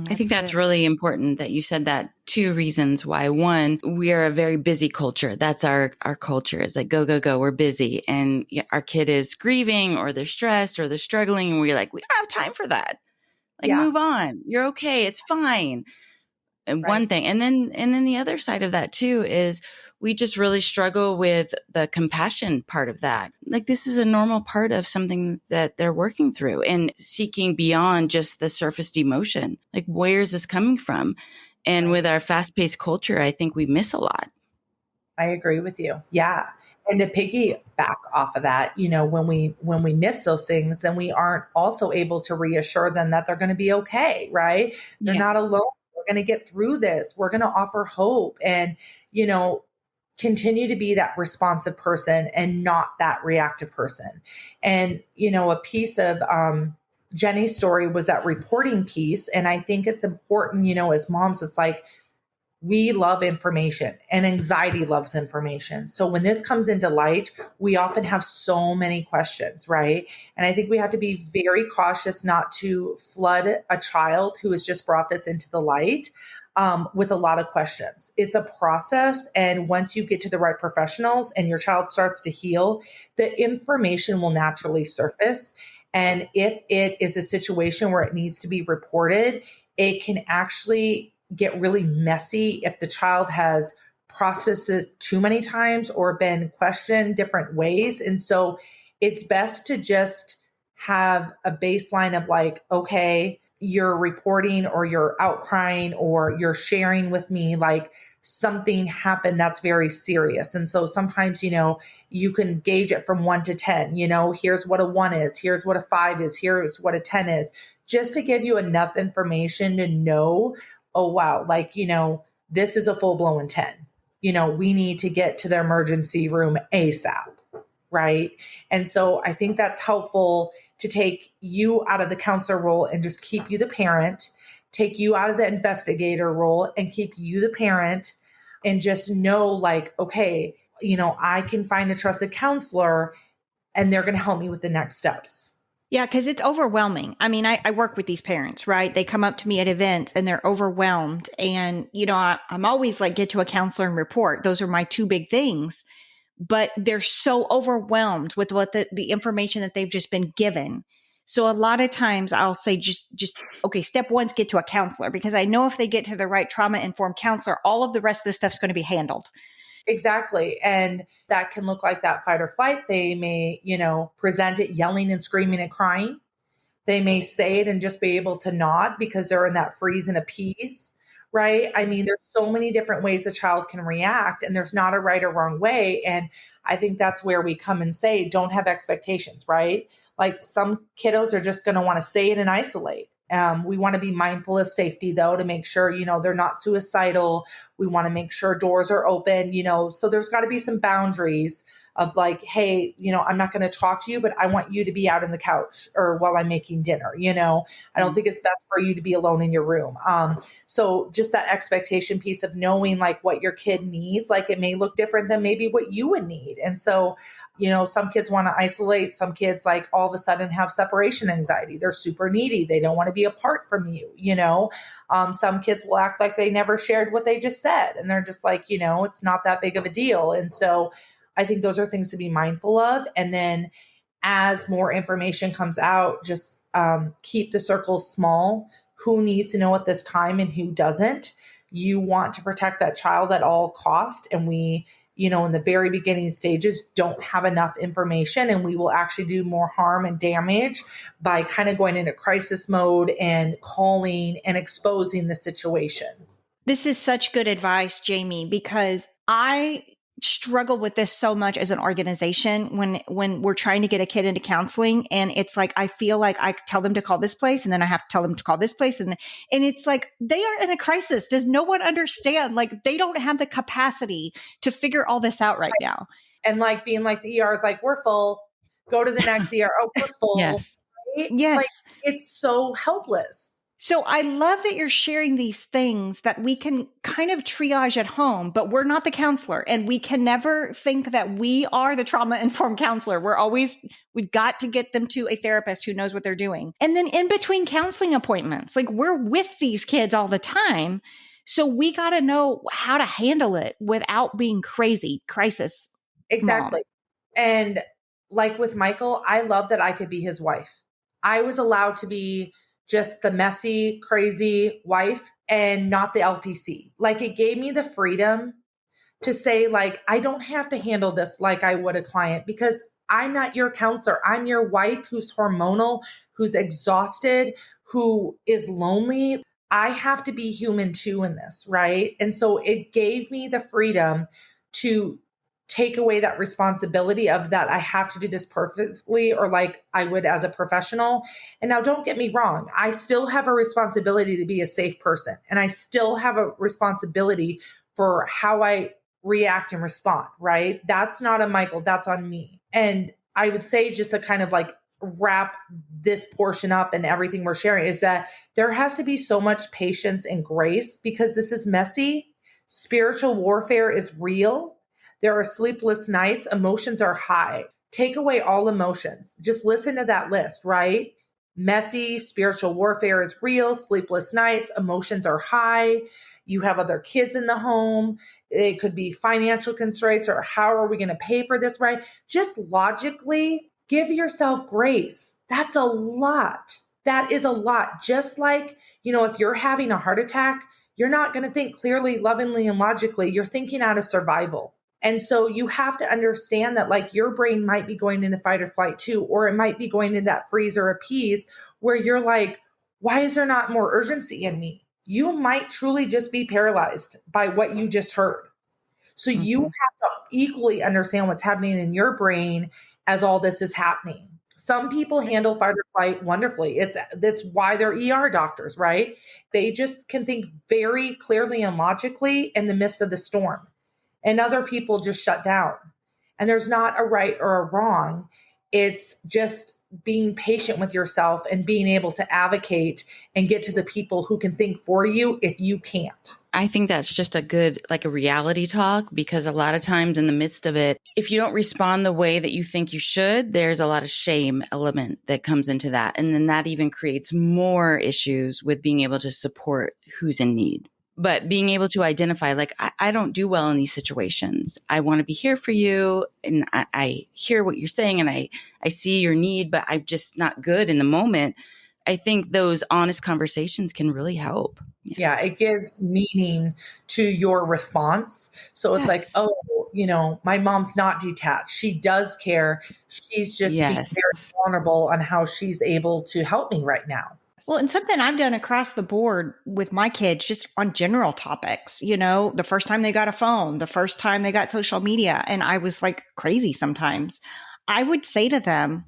I think that's really important that you said that. Two reasons why. One, we are a very busy culture. That's our culture. It's like, go, go, go. We're busy. And our kid is grieving or they're stressed or they're struggling. And we're like, we don't have time for that. Like, move on. You're okay. It's fine. And one thing. And then the other side of that too is we just really struggle with the compassion part of that. Like, this is a normal part of something that they're working through, and seeking beyond just the surfaced emotion. Like, where is this coming from? And with our fast-paced culture, I think we miss a lot. I agree with you. Yeah. And to piggyback off of that, when we miss those things, then we aren't also able to reassure them that they're going to be okay, right? They're not alone. We're going to get through this. We're going to offer hope and, continue to be that responsive person and not that reactive person. And, a piece of Jenny's story was that reporting piece. And I think it's important, as moms, it's like, we love information and anxiety loves information. So when this comes into light, we often have so many questions, right? And I think we have to be very cautious not to flood a child who has just brought this into the light with a lot of questions. It's a process. And once you get to the right professionals and your child starts to heal, the information will naturally surface. And if it is a situation where it needs to be reported, it can actually get really messy if the child has processed it too many times or been questioned different ways. And so it's best to just have a baseline of like, okay, you're reporting or you're outcrying or you're sharing with me like something happened that's very serious. And so sometimes, you can gauge it from 1 to 10, here's what a 1 is, here's what a 5 is, here's what a 10 is, just to give you enough information to know, oh, wow, like, this is a full blown 10. We need to get to the emergency room ASAP. Right. And so I think that's helpful to take you out of the counselor role and just keep you the parent, take you out of the investigator role and keep you the parent, and just know like, okay, I can find a trusted counselor and they're going to help me with the next steps. Yeah, because it's overwhelming. I mean, I work with these parents, right? They come up to me at events and they're overwhelmed. And, I'm always like, get to a counselor and report. Those are my two big things. But they're so overwhelmed with what the information that they've just been given. So a lot of times I'll say, just okay, step 1 is get to a counselor, because I know if they get to the right trauma-informed counselor, all of the rest of the stuff's going to be handled. Exactly. And that can look like that fight or flight. They may, present it yelling and screaming and crying. They may say it and just be able to nod because they're in that freeze and appease, right? I mean, there's so many different ways a child can react, and there's not a right or wrong way. And I think that's where we come and say, don't have expectations, right? Like, some kiddos are just going to want to say it and isolate. We want to be mindful of safety, though, to make sure, they're not suicidal. We want to make sure doors are open, so there's got to be some boundaries of like, hey, I'm not going to talk to you, but I want you to be out on the couch or while I'm making dinner. I don't think it's best for you to be alone in your room. So just that expectation piece of knowing like what your kid needs, like it may look different than maybe what you would need. And so, some kids want to isolate. Some kids like all of a sudden have separation anxiety. They're super needy. They don't want to be apart from you. Some kids will act like they never shared what they just said. And they're just like, it's not that big of a deal. And so I think those are things to be mindful of. And then as more information comes out, just keep the circle small. Who needs to know at this time and who doesn't? You want to protect that child at all cost. And we, in the very beginning stages, don't have enough information, and we will actually do more harm and damage by kind of going into crisis mode and calling and exposing the situation. This is such good advice, Jamie, because I struggle with this so much as an organization when we're trying to get a kid into counseling, and it's like I feel like I tell them to call this place and then I have to tell them to call this place, and it's like they are in a crisis. Does no one understand? Like they don't have the capacity to figure all this out right now. And like being like the ER is like, we're full, go to the next ER. Oh, we're full. Yes. Right? Yes. Like it's so helpless. So I love that you're sharing these things that we can kind of triage at home, but we're not the counselor, and we can never think that we are the trauma-informed counselor. We've got to get them to a therapist who knows what they're doing. And then in between counseling appointments, like we're with these kids all the time. So we got to know how to handle it without being crazy, crisis. Exactly. Mom. And like with Michael, I love that I could be his wife. I was allowed to be just the messy, crazy wife and not the LPC. Like it gave me the freedom to say, like, I don't have to handle this like I would a client because I'm not your counselor. I'm your wife who's hormonal, who's exhausted, who is lonely. I have to be human too in this, right? And so it gave me the freedom to take away that responsibility of that I have to do this perfectly or like I would as a professional. And now don't get me wrong, I still have a responsibility to be a safe person, and I still have a responsibility for how I react and respond, right? That's not on Michael, that's on me. And I would say just to kind of like wrap this portion up and everything we're sharing is that there has to be so much patience and grace because this is messy. Spiritual warfare is real. There are sleepless nights. Emotions are high. Take away all emotions. Just listen to that list, right? Messy, spiritual warfare is real. Sleepless nights. Emotions are high. You have other kids in the home. It could be financial constraints or how are we going to pay for this, right? Just logically give yourself grace. That's a lot. That is a lot. Just like, if you're having a heart attack, you're not going to think clearly, lovingly, and logically. You're thinking out of survival. And so you have to understand that like your brain might be going into fight or flight too, or it might be going into that freeze or appease where you're like, why is there not more urgency in me? You might truly just be paralyzed by what you just heard. So you have to equally understand what's happening in your brain as all this is happening. Some people handle fight or flight wonderfully. That's why they're ER doctors, right? They just can think very clearly and logically in the midst of the storm. And other people just shut down. And there's not a right or a wrong. It's just being patient with yourself and being able to advocate and get to the people who can think for you if you can't. I think that's just a good, like a reality talk, because a lot of times in the midst of it, if you don't respond the way that you think you should, there's a lot of shame element that comes into that. And then that even creates more issues with being able to support who's in need. But being able to identify, like, I don't do well in these situations. I want to be here for you. And I hear what you're saying and I see your need, but I'm just not good in the moment. I think those honest conversations can really help. Yeah, it gives meaning to your response. So it's like, oh, my mom's not detached. She does care. She's just being very vulnerable on how she's able to help me right now. Well, and something I've done across the board with my kids, just on general topics, the first time they got a phone, the first time they got social media, and I was like crazy sometimes, I would say to them,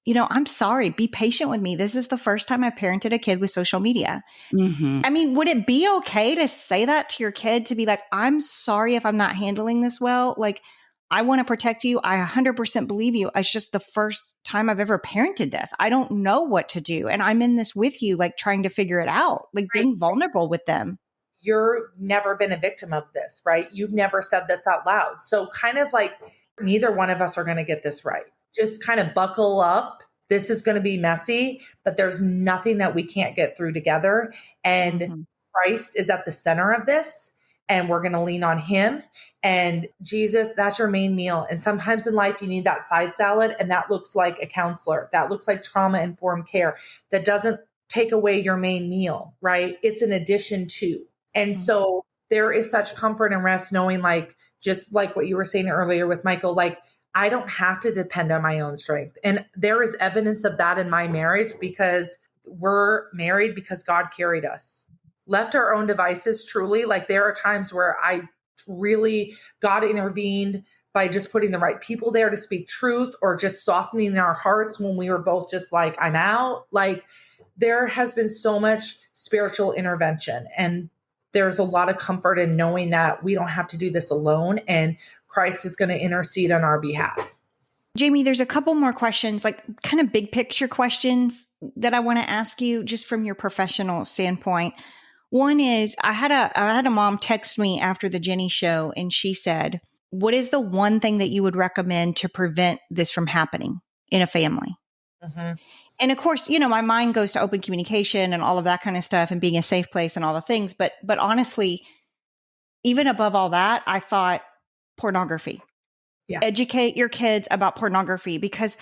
I'm sorry, be patient with me. This is the first time I've parented a kid with social media. Mm-hmm. I mean, would it be okay to say that to your kid, to be like, I'm sorry if I'm not handling this well? Like, I want to protect you. I 100% believe you. It's just the first time I've ever parented this. I don't know what to do. And I'm in this with you, like trying to figure it out, like being vulnerable with them. You've never been a victim of this, right? You've never said this out loud. So kind of like neither one of us are going to get this right. Just kind of buckle up. This is going to be messy, but there's nothing that we can't get through together. And Christ is at the center of this. And we're going to lean on him and Jesus. That's your main meal. And sometimes in life, you need that side salad. And that looks like a counselor. That looks like trauma-informed care. That doesn't take away your main meal, right? It's an addition to. And so there is such comfort and rest knowing, like, just like what you were saying earlier with Michael, like, I don't have to depend on my own strength. And there is evidence of that in my marriage because we're married because God carried us. Left our own devices, truly, like there are times where I really God intervened by just putting the right people there to speak truth, or just softening our hearts when we were both just like, I'm out. Like, there has been so much spiritual intervention, and there's a lot of comfort in knowing that we don't have to do this alone, and Christ is going to intercede on our behalf. Jamie, there's a couple more questions, like kind of big picture questions that I want to ask you just from your professional standpoint. One is I had a mom text me after the Jenny show, and she said, what is the one thing that you would recommend to prevent this from happening in a family? Mm-hmm. And of course, my mind goes to open communication and all of that kind of stuff and being a safe place and all the things. But honestly, even above all that, I thought pornography. Yeah. Educate your kids about pornography, because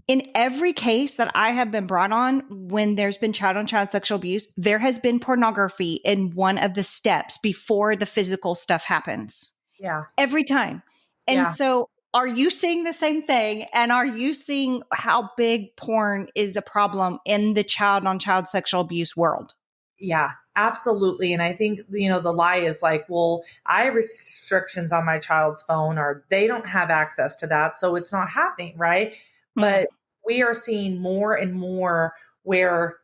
in every case that I have been brought on when there's been child on child sexual abuse, there has been pornography in one of the steps before the physical stuff happens. Yeah. Every time. And Yeah. so are you seeing the same thing? And are you seeing how big porn is a problem in the child on child sexual abuse world? Yeah, absolutely. And I think, the lie is like, well, I have restrictions on my child's phone, or they don't have access to that, so it's not happening, right? But we are seeing more and more where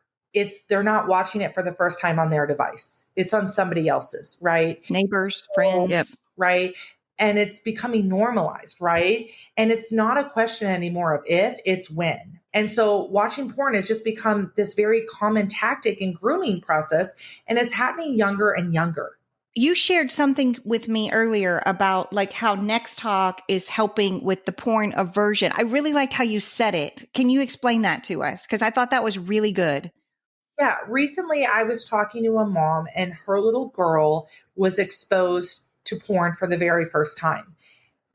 they're not watching it for the first time on their device. It's on somebody else's, right? Neighbors, friends. Yep. Right. And it's becoming normalized, right? And it's not a question anymore of if, it's when. And so watching porn has just become this very common tactic in grooming process, and it's happening younger and younger. You shared something with me earlier about like how Next Talk is helping with the porn aversion. I really liked how you said it. Can you explain that to us? Because I thought that was really good. Yeah. Recently, I was talking to a mom, and her little girl was exposed to porn for the very first time.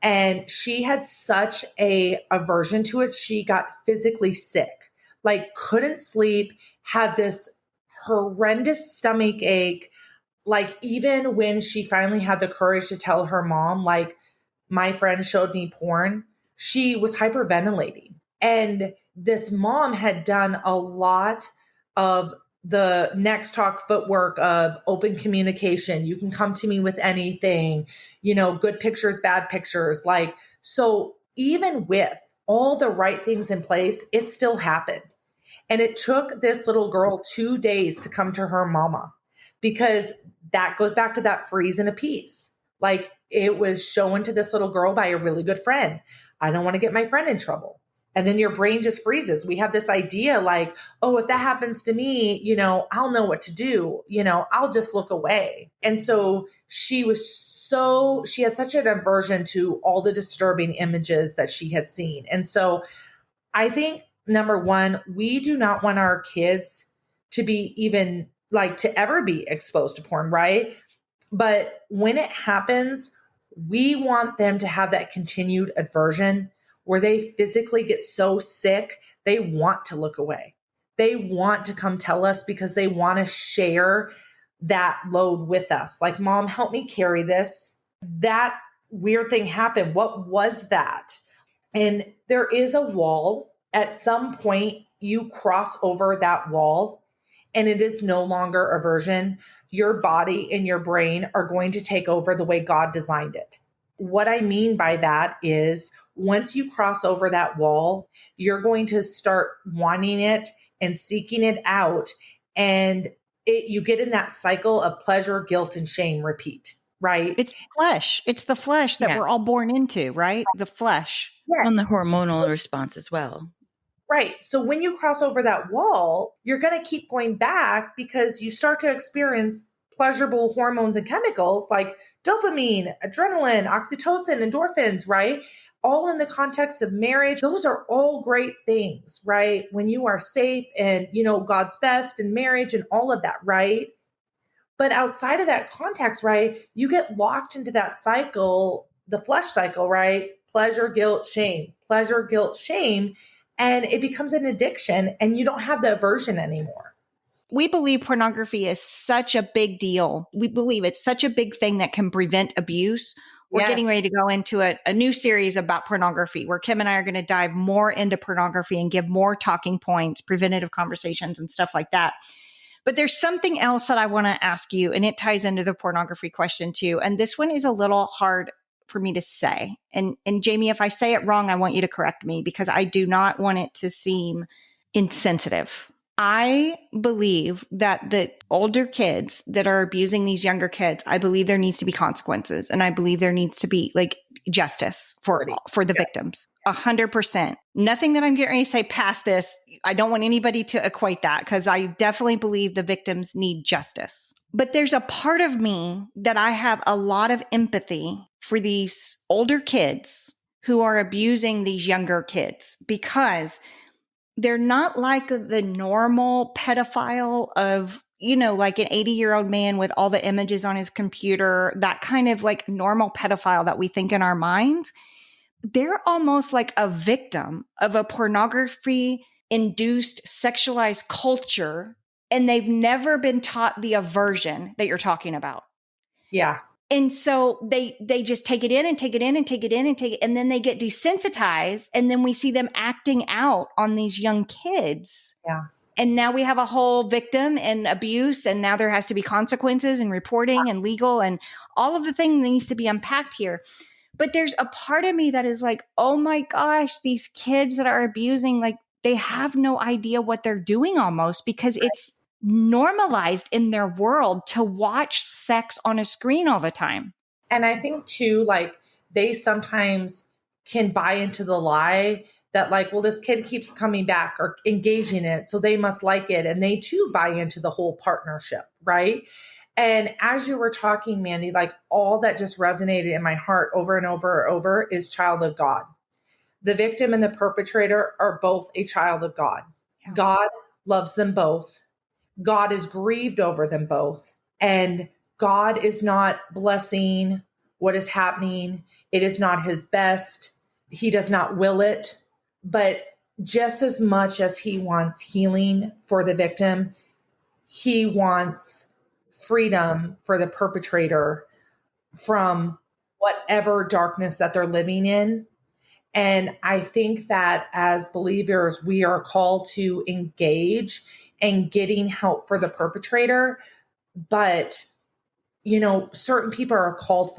And she had such a aversion to it. She got physically sick, like couldn't sleep, had this horrendous stomach ache. Like, even when she finally had the courage to tell her mom, like, my friend showed me porn, she was hyperventilating. And this mom had done a lot of the Next Talk footwork of open communication. You can come to me with anything, good pictures, bad pictures. Like, so even with all the right things in place, it still happened. And it took this little girl 2 days to come to her mama, because that goes back to that freeze and appease. Like, it was shown to this little girl by a really good friend. I don't want to get my friend in trouble. And then your brain just freezes. We have this idea like, oh, if that happens to me, I'll know what to do. I'll just look away. And so she had such an aversion to all the disturbing images that she had seen. And so I think, number one, we do not want our kids to be even like to ever be exposed to porn, right? But when it happens, we want them to have that continued aversion where they physically get so sick, they want to look away. They want to come tell us because they want to share that load with us. Like, mom, help me carry this. That weird thing happened. What was that? And there is a wall. At some point, you cross over that wall, and it is no longer aversion. Your body and your brain are going to take over the way God designed it. What I mean by that is, once you cross over that wall, you're going to start wanting it and seeking it out. And you get in that cycle of pleasure, guilt, and shame repeat, right? It's flesh. It's the flesh that we're all born into, right? The flesh. Yes. On the hormonal response as well. Right. So when you cross over that wall, you're going to keep going back because you start to experience pleasurable hormones and chemicals like dopamine, adrenaline, oxytocin, endorphins, right? All in the context of marriage. Those are all great things, right? When you are safe and, God's best in marriage and all of that, right? But outside of that context, right, you get locked into that cycle, the flesh cycle, right? Pleasure, guilt, shame, pleasure, guilt, shame. And it becomes an addiction, and you don't have the aversion anymore. We believe pornography is such a big deal. We believe it's such a big thing that can prevent abuse. We're getting ready to go into a new series about pornography where Kim and I are going to dive more into pornography and give more talking points, preventative conversations and stuff like that. But there's something else that I want to ask you, and it ties into the pornography question too. And this one is a little hard for me to say. And Jamie, if I say it wrong, I want you to correct me because I do not want it to seem insensitive. I believe that the older kids that are abusing these younger kids, I believe there needs to be consequences. And I believe there needs to be like justice for the victims. 100%. Nothing that I'm getting ready to say past this. I don't want anybody to equate that because I definitely believe the victims need justice. But there's a part of me that I have a lot of empathy for these older kids who are abusing these younger kids because they're not like the normal pedophile of, like an 80-year-old man with all the images on his computer, that kind of like normal pedophile that we think in our mind. They're almost like a victim of a pornography induced sexualized culture. And they've never been taught the aversion that you're talking about. Yeah. And so they just take it in and take it in and take it in and take it. And then they get desensitized. And then we see them acting out on these young kids. Yeah. And now we have a whole victim and abuse. And now there has to be consequences and reporting and legal and all of the things needs to be unpacked here. But there's a part of me that is like, oh my gosh, these kids that are abusing, like they have no idea what they're doing almost because it's normalized in their world to watch sex on a screen all the time. And I think too, like they sometimes can buy into the lie that like, well, this kid keeps coming back or engaging in it, so they must like it. And they too buy into the whole partnership, right? And as you were talking, Mandy, like all that just resonated in my heart over and over and over is child of God. The victim and the perpetrator are both a child of God. Yeah. God loves them both. God is grieved over them both. And God is not blessing what is happening. It is not his best. He does not will it. But just as much as he wants healing for the victim, he wants freedom for the perpetrator from whatever darkness that they're living in. And I think that as believers, we are called to engage and getting help for the perpetrator. But, certain people are called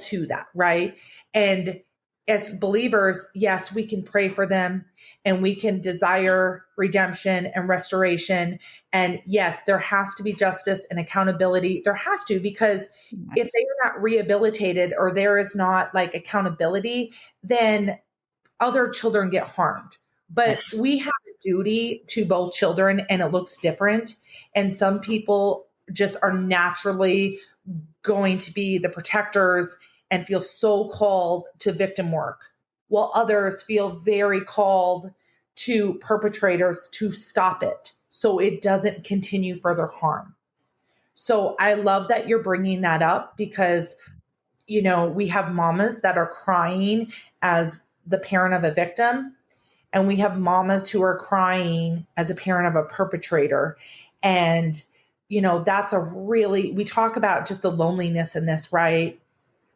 to that, right? And as believers, yes, we can pray for them and we can desire redemption and restoration. And yes, there has to be justice and accountability. There has to, because if they are not rehabilitated or there is not like accountability, then other children get harmed. But we have a duty to both children and it looks different. And some people just are naturally going to be the protectors and feel so called to victim work, while others feel very called to perpetrators to stop it so it doesn't continue further harm. So I love that you're bringing that up because, we have mamas that are crying as the parent of a victim, and we have mamas who are crying as a parent of a perpetrator. And, that's we talk about just the loneliness in this, right?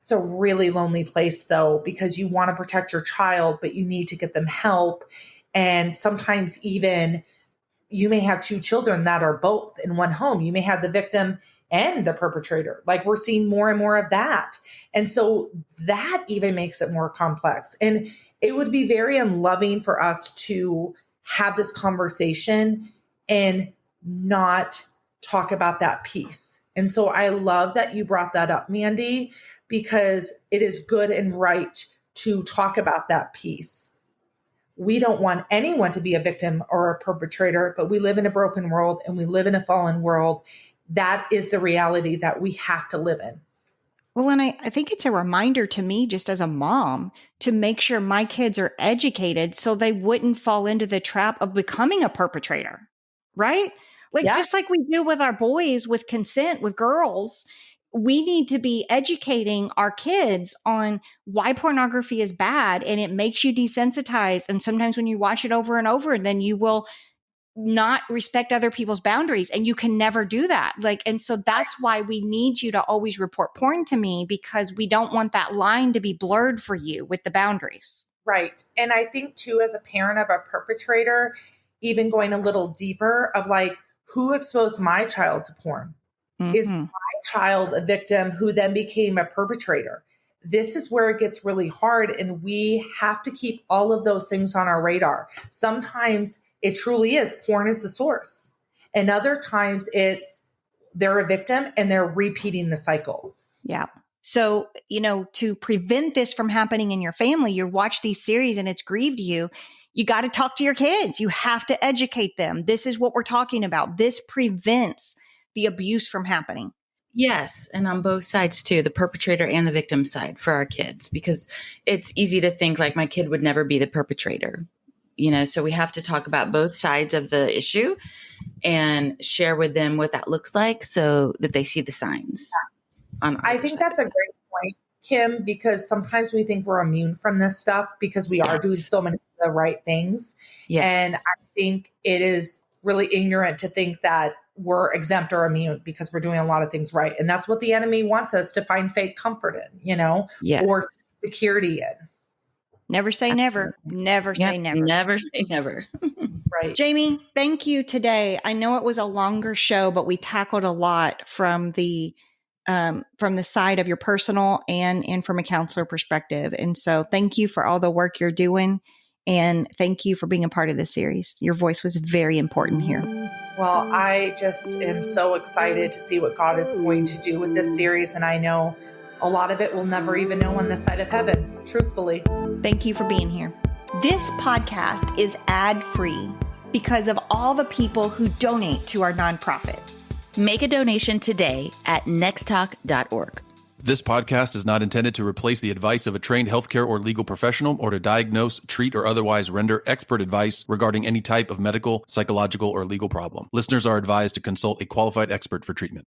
It's a really lonely place though, because you want to protect your child, but you need to get them help. And sometimes even you may have two children that are both in one home. You may have the victim and the perpetrator. Like we're seeing more and more of that. And so that even makes it more complex. And it would be very unloving for us to have this conversation and not talk about that piece. And so I love that you brought that up, Mandy, because it is good and right to talk about that piece. We don't want anyone to be a victim or a perpetrator, but we live in a broken world and we live in a fallen world. That is the reality that we have to live in. Well, and I think it's a reminder to me, just as a mom, to make sure my kids are educated so they wouldn't fall into the trap of becoming a perpetrator, right? Like, just like we do with our boys with consent with girls, we need to be educating our kids on why pornography is bad and it makes you desensitized. And sometimes when you watch it over and over, then you will not respect other people's boundaries and you can never do that. And so that's why we need you to always report porn to me, because we don't want that line to be blurred for you with the boundaries. Right. And I think too, as a parent of a perpetrator, even going a little deeper of like, who exposed my child to porn? Is my child a victim who then became a perpetrator? This is where it gets really hard. And we have to keep all of those things on our radar. Sometimes it truly is porn is the source. And other times they're a victim and they're repeating the cycle. Yeah. So, to prevent this from happening in your family, you watch these series and it's grieved you. You got to talk to your kids. You have to educate them. This is what we're talking about. This prevents the abuse from happening. Yes. And on both sides too, the perpetrator and the victim side for our kids, because it's easy to think like my kid would never be the perpetrator, so we have to talk about both sides of the issue and share with them what that looks like so that they see the signs. I think that's a great point, Kim, because sometimes we think we're immune from this stuff because we are doing so many of the right things. Yes. And I think it is really ignorant to think that we're exempt or immune because we're doing a lot of things right. And that's what the enemy wants us to find fake comfort in, Yes. or security in. Never say never. Never say never. Never say never. Right. Jamie, thank you today. I know it was a longer show, but we tackled a lot from the side of your personal and from a counselor perspective. And so thank you for all the work you're doing. And thank you for being a part of this series. Your voice was very important here. Well, I just am so excited to see what God is going to do with this series. And I know a lot of it we'll never even know on this side of heaven, truthfully. Thank you for being here. This podcast is ad-free because of all the people who donate to our nonprofit. Make a donation today at nexttalk.org. This podcast is not intended to replace the advice of a trained healthcare or legal professional or to diagnose, treat, or otherwise render expert advice regarding any type of medical, psychological, or legal problem. Listeners are advised to consult a qualified expert for treatment.